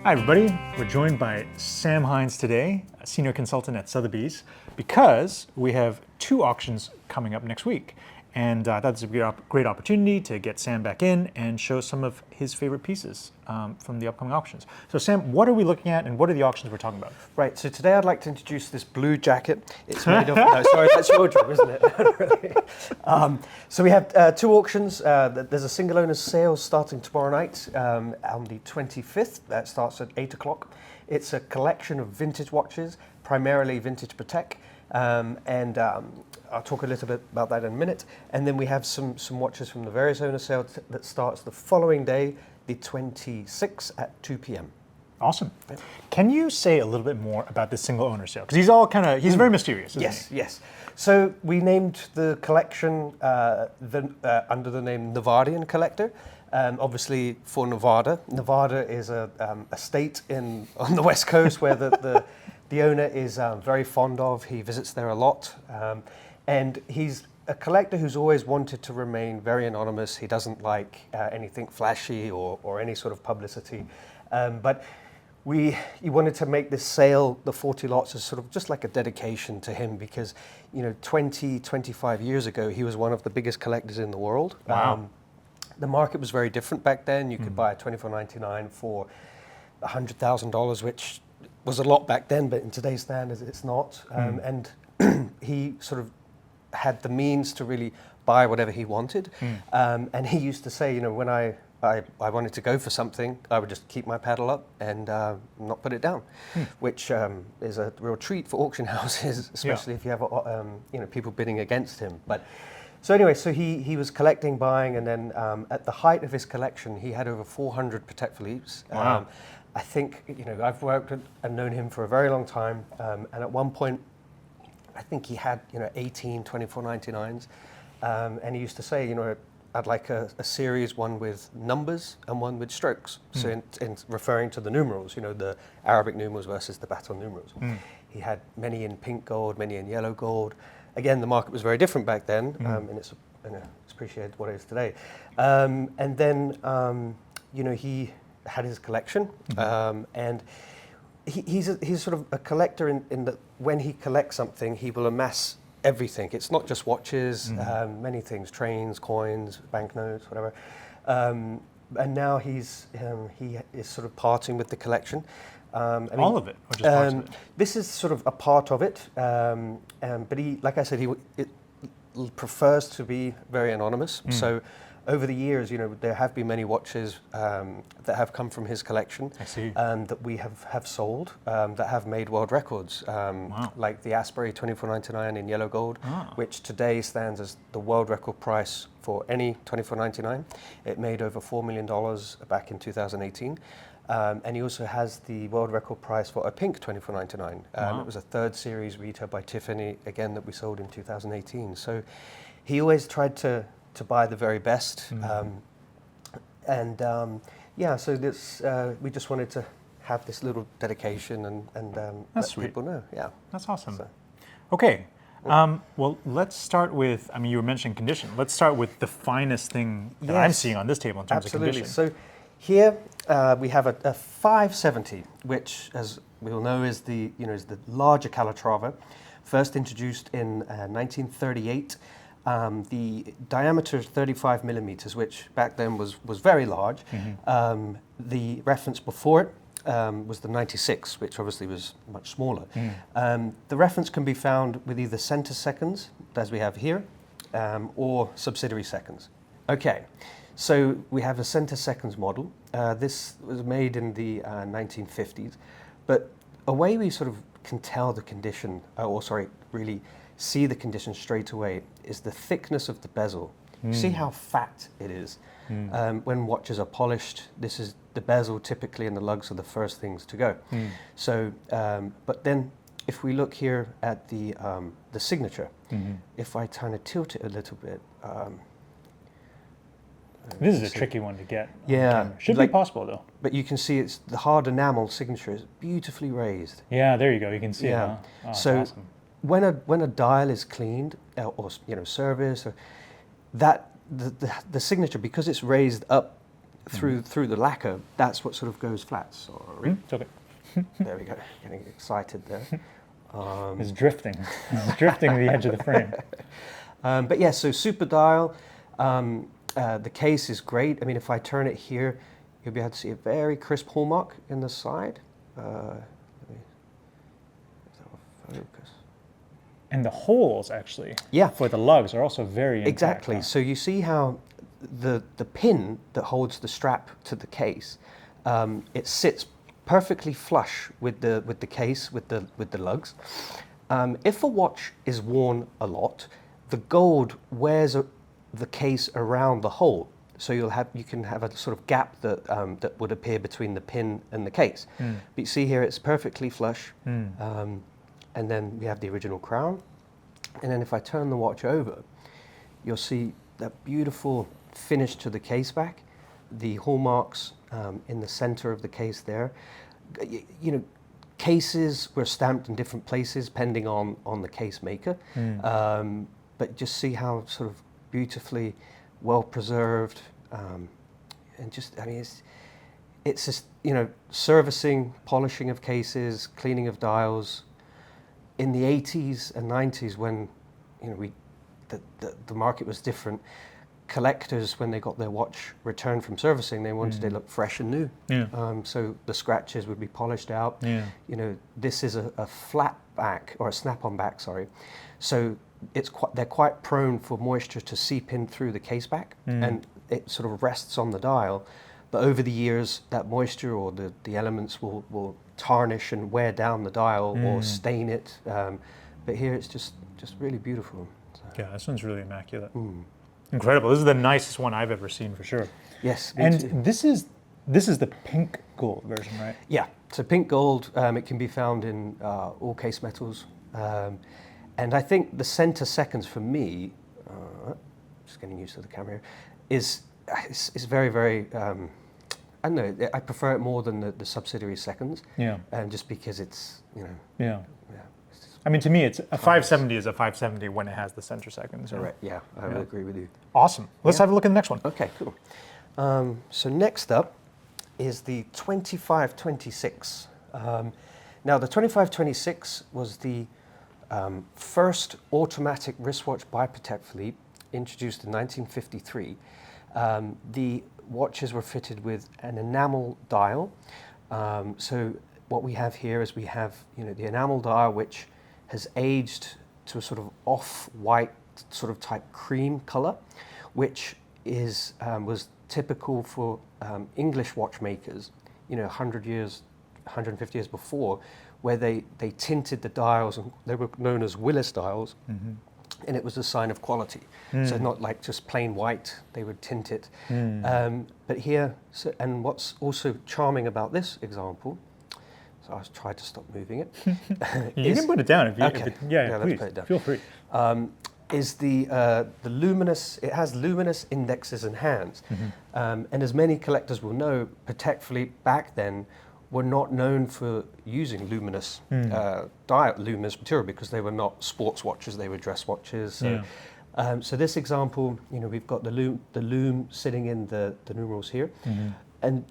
Hi everybody, we're joined by Sam Hines today, a senior consultant at Sotheby's, because we have two auctions coming up next week. And that's a great opportunity to get Sam back in and show some of his favorite pieces from the upcoming auctions. So Sam, what are we looking at and what are the auctions we're talking about? Right, so today I'd like to introduce this blue jacket. It's made of, no, sorry, that's your job, isn't it? So we have two auctions. There's a single owner's sale starting tomorrow night on the 25th. That starts at 8 o'clock. It's a collection of vintage watches, primarily vintage Patek. I'll talk a little bit about that in a minute. And then we have some watches from the various owner sale that starts the following day, the 26th at 2 p.m. Awesome. Yeah. Can you say a little bit more about this single owner sale? Because he's very mysterious, isn't he? Yes. So we named the collection under the name Nevadian Collector. Obviously for Nevada. Nevada is a state on the West Coast where the owner is very fond of. He visits there a lot. And he's a collector who's always wanted to remain very anonymous. He doesn't like anything flashy or any sort of publicity. But he wanted to make this sale, the 40 lots, as sort of just like a dedication to him because, 25 years ago, he was one of the biggest collectors in the world. Wow. The market was very different back then. You could buy a $24.99 for $100,000, which was a lot back then, but in today's standards, it's not. And he sort of had the means to really buy whatever he wanted. And he used to say, when I wanted to go for something, I would just keep my paddle up and not put it down, which is a real treat for auction houses, especially if you have people bidding against him. So he was collecting, buying, and then at the height of his collection, he had over 400 Patek Philippes. Wow. I think, I've worked and known him for a very long time, and at one point, I think he had, 18 24.99s, and he used to say, I'd like a series, one with numbers and one with strokes. So in referring to the numerals, the Arabic numerals versus the baton numerals. He had many in pink gold, many in yellow gold. Again, the market was very different back then, and it's appreciated what it is today. And then, he had his collection, and he's sort of a collector in that when he collects something, he will amass everything. It's not just watches, many things, trains, coins, banknotes, whatever. And now he is sort of parting with the collection. All of it, or just parts of it? This is sort of a part of it, but he, like I said, he prefers to be very anonymous. So over the years, there have been many watches that have come from his collection that we have sold that have made world records, like the Asprey 24.99 in yellow gold, which today stands as the world record price for any 24.99. It made over $4 million back in 2018. And he also has the world record price for a pink 24.99. It was a third series retail by Tiffany, again, that we sold in 2018. So he always tried to buy the very best. So this, we just wanted to have this little dedication and let people know. Yeah. That's awesome. So. Okay. Well, let's start with, you were mentioning condition. Let's start with the finest thing that I'm seeing on this table in terms of condition. So here we have a 570, which, as we all know, is the larger Calatrava, first introduced in 1938. The diameter is 35 millimeters, which back then was very large. The reference before it was the 96, which obviously was much smaller. The reference can be found with either center seconds, as we have here, or subsidiary seconds. Okay, so we have a center seconds model. This was made in the 1950s, but a way we sort of can tell the condition, really see the condition straight away, is the thickness of the bezel. See how fat it is. When watches are polished, this is the bezel typically, and the lugs are the first things to go. So, but then if we look here at the signature, if I kind of tilt it a little bit. This is a tricky one to get. Yeah. Should be possible though. But you can see it's the hard enamel signature is beautifully raised. Yeah, there you go. You can see it. Huh? Oh, so awesome. when a dial is cleaned or serviced, that the signature, because it's raised up through the lacquer, that's what sort of goes flat. Sorry. It's okay. There we go. Getting excited there. It's drifting. It's drifting the edge of the frame. But yeah, so super dial. The case is great. I mean, if I turn it here, you'll be able to see a very crisp hallmark in the side. Let me, if that will focus. And the holes, actually, Yeah. for the lugs are also very intact. Exactly. Huh? So you see how the pin that holds the strap to the case, it sits perfectly flush with the case, with the lugs. If a watch is worn a lot, the gold wears the case around the hole, so you can have a sort of gap that would appear between the pin and the case. But you see here, it's perfectly flush, and then we have the original crown. And then if I turn the watch over, you'll see that beautiful finish to the case back, the hallmarks in the center of the case there. You know, cases were stamped in different places depending on the case maker, but just see how sort of beautifully well preserved, and just, I mean, it's just, you know, servicing, polishing of cases, cleaning of dials. In the 80s and 90s, when, you know, the market was different, collectors, when they got their watch returned from servicing, they wanted to look fresh and new. Yeah. So the scratches would be polished out. Yeah. You know, this is a flat back, or a snap-on back, sorry. So they're quite prone for moisture to seep in through the case back, and it sort of rests on the dial. But over the years, that moisture or the elements will tarnish and wear down the dial or stain it. But here it's just really beautiful. So. Yeah, this one's really immaculate. Incredible. This is the nicest one I've ever seen, for sure. Yes. And too. this is the pink gold version, right? Yeah. So pink gold, it can be found in all case metals. And I think the center seconds for me, just getting used to the camera here, is very, very, I don't know, I prefer it more than the subsidiary seconds. Yeah. Just because it's, you know. Yeah. Yeah. I mean, to me, it's a 570 is a 570 when it has the center seconds. So. Correct. Yeah, I would agree with you. Awesome. Let's have a look at the next one. Okay, cool. So next up is the 2526. Now, the 2526 was the first automatic wristwatch by Patek Philippe, introduced in 1953. The watches were fitted with an enamel dial. So what we have here is we have, you know, the enamel dial, which has aged to a sort of off-white sort of type cream color, which is was typical for English watchmakers, you know, 100 years, 150 years before, where they tinted the dials, and they were known as Willis dials, and it was a sign of quality. So not like just plain white, they would tint it. But here, and what's also charming about this example, so I tried to stop moving it. You can put it down if you. Okay. Yeah, Let's please. put it down. Feel free. Is the Luminous, it has luminous indexes and hands. And as many collectors will know, Patek Philippe back then were not known for using luminous luminous material, because they were not sports watches, they were dress watches. So, so this example, you know, we've got the lume sitting in the numerals here. And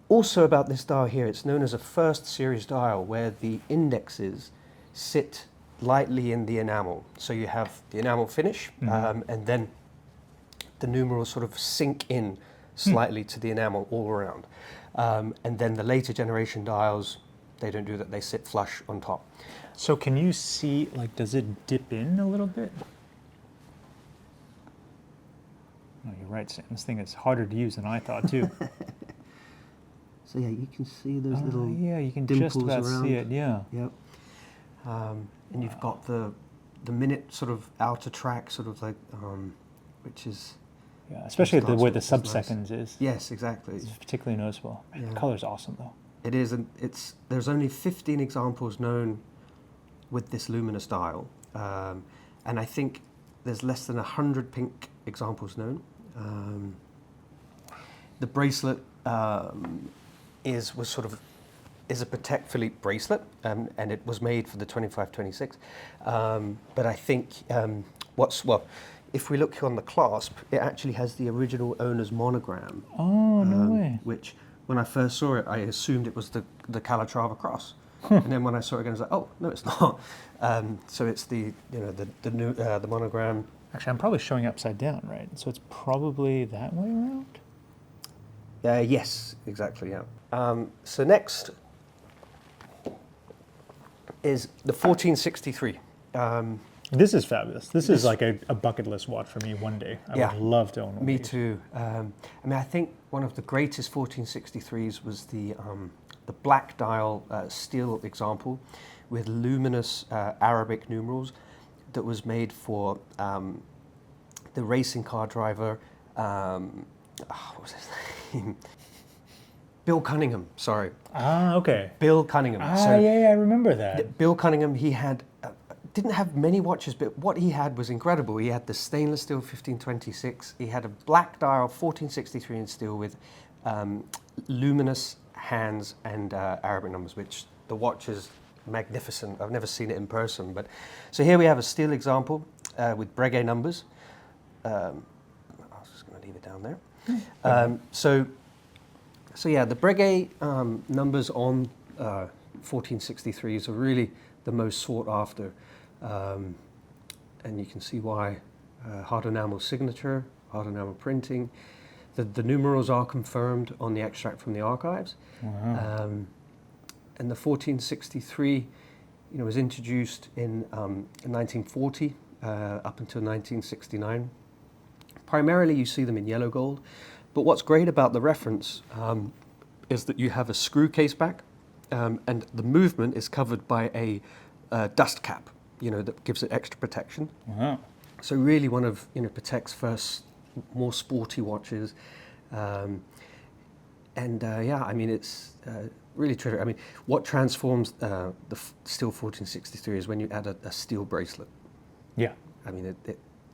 also about this dial here, it's known as a first series dial, where the indexes sit lightly in the enamel. So you have the enamel finish, and then the numerals sort of sink in slightly to the enamel all around. And then the later generation dials, they don't do that, they sit flush on top. So can you see, like, does it dip in a little bit? Oh, you're right, Sam. This thing is harder to use than I thought, too. So yeah, you can see those little yeah, you can dimples just about around. see it, yeah. Yep. And you've got the minute sort of outer track, sort of like, which is... Yeah, especially where the nice. sub-seconds is. Yes, exactly. It's particularly noticeable. Man, Yeah. the color's awesome, though. It is, and there's only 15 examples known with this luminous dial, and I think there's less than 100 pink examples known. The bracelet is a Patek Philippe bracelet, and it was made for the 2526. But I think if we look on the clasp, it actually has the original owner's monogram. Oh, no way. Which, when I first saw it, I assumed it was the Calatrava cross. And then when I saw it again, I was like, oh, no, it's not. So it's the monogram. Actually, I'm probably showing upside down, right? So it's probably that way around? Yes, exactly, yeah. So next is the 1463. This is fabulous. This is like a bucket list watch for me one day. I would love to own one. Me of these. too. I think one of the greatest 1463s was the black dial steel example with luminous Arabic numerals that was made for the racing car driver, what was his name? Bill Cunningham, sorry. Ah, okay. Bill Cunningham. Yeah, I remember that. Bill Cunningham, he had, didn't have many watches, but what he had was incredible. He had the stainless steel 1526. He had a black dial 1463 in steel with luminous hands and Arabic numbers, which the watch is magnificent. I've never seen it in person. But so here we have a steel example with Breguet numbers. I was just going to leave it down there. So yeah, the Breguet numbers on 1463s are really the most sought after. And you can see why. Hard enamel signature, hard enamel printing. The numerals are confirmed on the extract from the archives. Wow. And the 1463, was introduced in 1940 up until 1969. Primarily, you see them in yellow gold. But what's great about the reference is that you have a screw case back, and the movement is covered by a dust cap, that gives it extra protection. Wow. So really one of Patek's first more sporty watches. It's really terrific. What transforms the steel 1463 is when you add a steel bracelet. Yeah.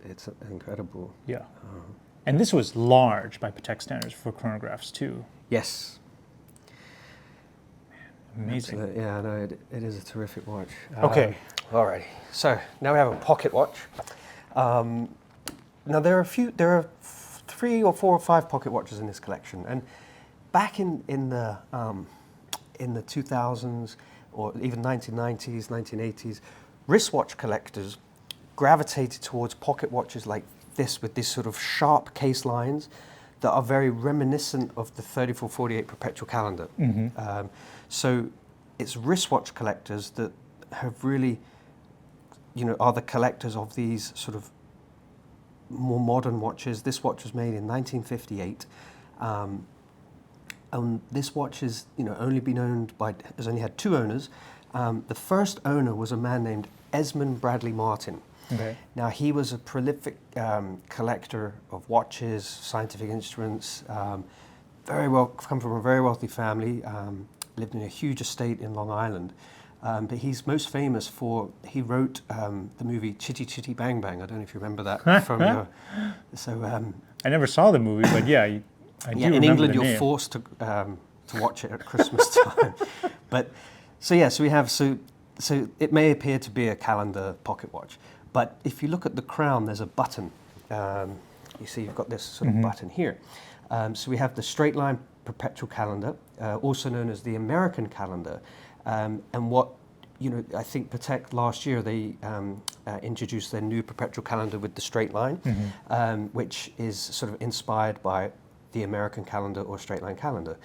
It's incredible. Yeah. And this was large by Patek standards for chronographs too. Yes. Amazing. Absolutely. Yeah, no, it is a terrific watch. Okay. Alrighty. So now we have a pocket watch. Now there are 3 or 4 or 5 pocket watches in this collection, and back in the 2000s or even 1990s, 1980s, wristwatch collectors gravitated towards pocket watches like this with these sort of sharp case lines that are very reminiscent of the 3448 Perpetual calendar. Mm-hmm. So it's wristwatch collectors that have really, are the collectors of these sort of more modern watches. This watch was made in 1958. And this watch has, only been owned has only had 2 owners. The first owner was a man named Esmond Bradley Martin. Okay. Now, he was a prolific collector of watches, scientific instruments, come from a very wealthy family, lived in a huge estate in Long Island. But he's most famous for, he wrote the movie Chitty Chitty Bang Bang. I don't know if you remember that from your, I never saw the movie, but I do remember in England the you're name. forced to watch it at Christmas time. So it may appear to be a calendar pocket watch, but if you look at the crown, there's a button. You see you've got this sort of button here. So we have the straight line Perpetual calendar, also known as the American calendar. And what, I think Patek last year, they introduced their new Perpetual calendar with the straight line, which is sort of inspired by the American calendar or straight line calendar.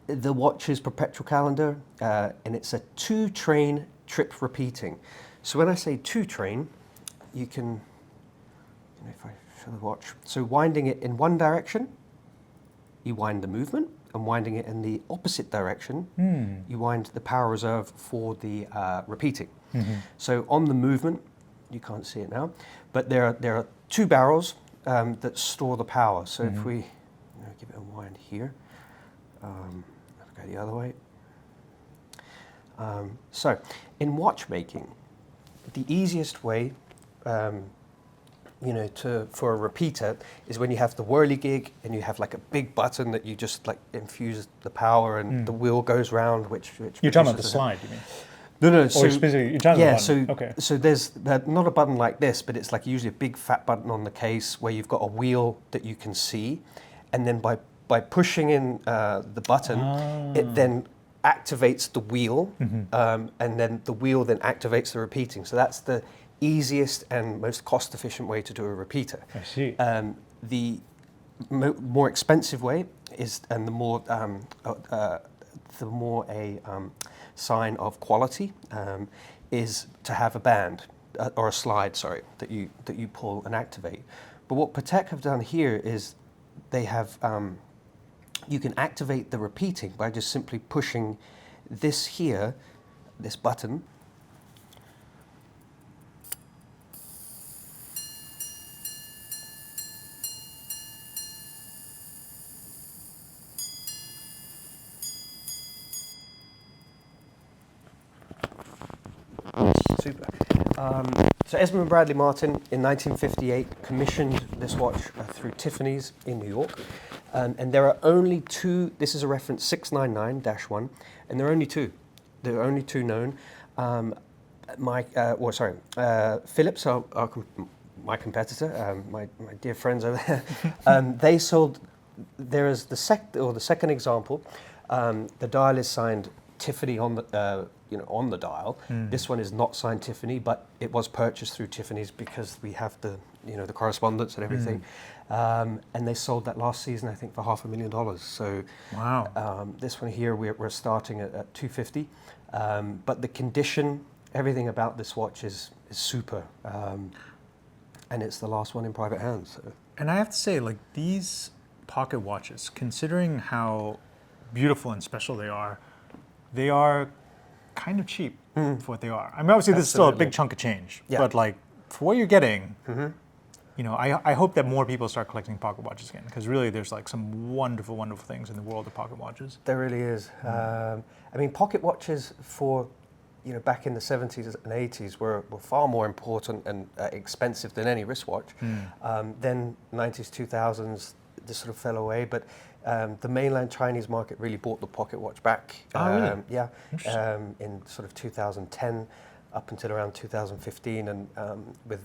The watch is Perpetual calendar, and it's a 2-train trip repeating. So when I say 2-train, you can, if I show the watch, so winding it in one direction, you wind the movement, and winding it in the opposite direction, you wind the power reserve for the repeating. So on the movement, you can't see it now, but there are 2 barrels that store the power. So if we give it a wind here, let's go the other way. So in watchmaking, the easiest way for a repeater is when you have the whirligig and you have like a big button that you just like infuse the power and the wheel goes round, which You're talking about the slide, you mean? No. Or specifically, you're talking yeah, about so okay. so there's not a button like this, but it's like usually a big fat button on the case where you've got a wheel that you can see, and then by pushing in the button, it then activates the wheel, and then the wheel then activates the repeating. So that's the easiest and most cost-efficient way to do a repeater. I see. The more expensive way is, and the more a sign of quality is to have a band or a slide, sorry, that you pull and activate. But what Patek have done here is they have you can activate the repeating by just simply pushing this here, this button. Super. So Esmond and Bradley Martin in 1958 commissioned this watch through Tiffany's in New York. And there are only two, this is a reference 699-1, and there are only two. There are only two known. Philips, my competitor, my dear friends over there, they sold, there is the second example, the dial is signed Tiffany on the, on the dial. This one is not signed Tiffany, but it was purchased through Tiffany's because we have the, the correspondence and everything. And they sold that last season, I think, for $500,000. So wow. This one here, we're starting at $250. But the condition, everything about this watch is super. And it's the last one in private hands. So. And I have to say, like, these pocket watches, considering how beautiful and special they are kind of cheap for what they are. I mean, obviously, this is still a big chunk of change, but like for what you're getting, I hope that more people start collecting pocket watches again, because really, there's like some wonderful, wonderful things in the world of pocket watches. There really is. I mean, pocket watches for back in the 70s and 80s were far more important and expensive than any wristwatch. Then 90s, 2000s, this sort of fell away, but the mainland Chinese market really brought the pocket watch back. Really? Yeah, in sort of 2010 up until around 2015, and with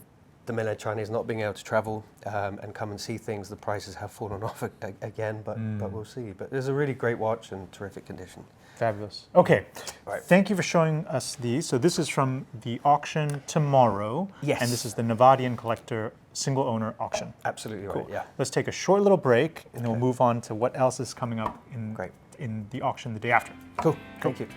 the mainland Chinese not being able to travel and come and see things, the prices have fallen off again, but we'll see. But it's a really great watch and terrific condition. Fabulous. Okay, Right. Thank you for showing us these. So this is from the auction tomorrow. Yes. And this is the Nevadian Collector single owner auction. Absolutely right, Cool. yeah. Let's take a short little break, and then we'll move on to what else is coming up in Great. the auction the day after. Cool, thank you.